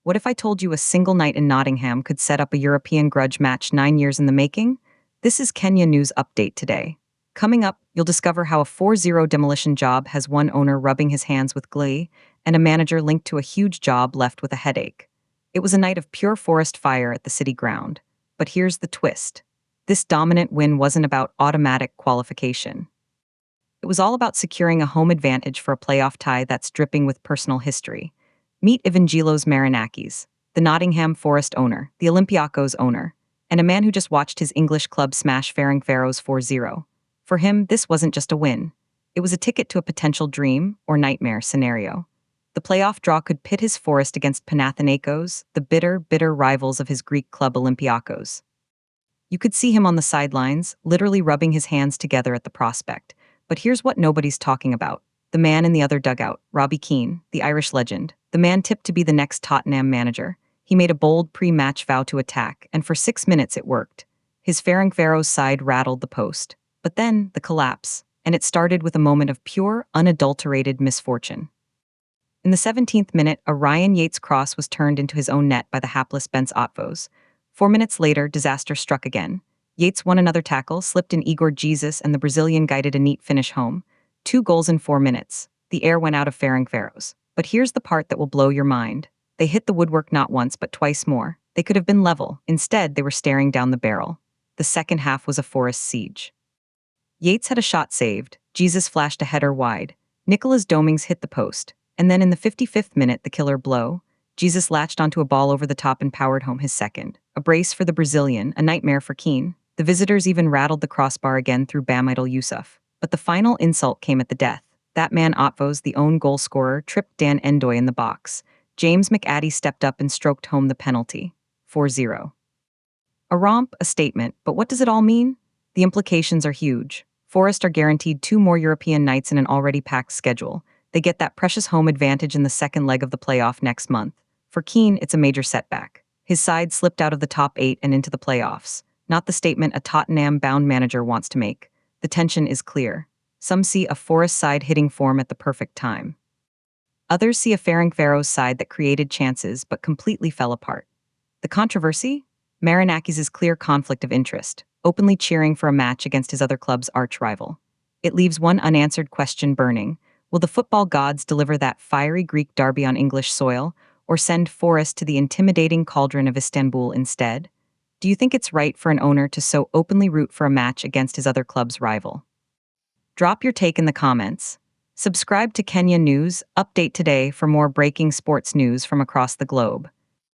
What if I told you a single night in Nottingham could set up a European grudge match 9 years in the making? This is Kenya News Update today. Coming up, you'll discover how a 4-0 demolition job has one owner rubbing his hands with glee and a manager linked to a huge job left with a headache. It was a night of pure forest fire at the city ground. But here's the twist. This dominant win wasn't about automatic qualification. It was all about securing a home advantage for a playoff tie that's dripping with personal history. Meet Evangelos Marinakis, the Nottingham Forest owner, the Olympiacos owner, and a man who just watched his English club smash Ferencvaros 4-0. For him, this wasn't just a win. It was a ticket to a potential dream or nightmare scenario. The playoff draw could pit his Forest against Panathinaikos, the bitter rivals of his Greek club Olympiacos. You could see him on the sidelines, literally rubbing his hands together at the prospect. But here's what nobody's talking about. The man in the other dugout, Robbie Keane, the Irish legend, the man tipped to be the next Tottenham manager. He made a bold pre-match vow to attack, and for 6 minutes it worked. His Ferencvaros side rattled the post. But then, the collapse, and it started with a moment of pure, unadulterated misfortune. In the 17th minute, a Ryan Yates cross was turned into his own net by the hapless Bence Otvos. 4 minutes later, disaster struck again. Yates won another tackle, slipped in Igor Jesus, and the Brazilian guided a neat finish home. 2 goals in 4 minutes. The air went out of Ferencvaros. But here's the part that will blow your mind. They hit the woodwork not once but twice more. They could have been level. Instead, they were staring down the barrel. The second half was a Forest siege. Yates had a shot saved. Jesus flashed a header wide. Nicholas Domings hit the post. And then in the 55th minute, the killer blow, Jesus latched onto a ball over the top and powered home his second. A brace for the Brazilian, a nightmare for Keane. The visitors even rattled the crossbar again through Bam Idol Yusuf. But the final insult came at the death. That man Otvos, the own goal scorer, tripped Dan Endoy in the box. James McAddy stepped up and stroked home the penalty. 4-0. A romp, a statement, but what does it all mean? The implications are huge. Forest are guaranteed 2 more European nights in an already packed schedule. They get that precious home advantage in the second leg of the playoff next month. For Keane, it's a major setback. His side slipped out of the top 8 and into the playoffs. Not the statement a Tottenham-bound manager wants to make. The tension is clear. Some see a Forest side hitting form at the perfect time. Others see a Ferencvaros side that created chances but completely fell apart. The controversy? Marinakis' clear conflict of interest, openly cheering for a match against his other club's arch-rival. It leaves one unanswered question burning. Will the football gods deliver that fiery Greek derby on English soil, or send Forest to the intimidating cauldron of Istanbul instead? Do you think it's right for an owner to so openly root for a match against his other club's rival? Drop your take in the comments. Subscribe to Kenya News Update today for more breaking sports news from across the globe.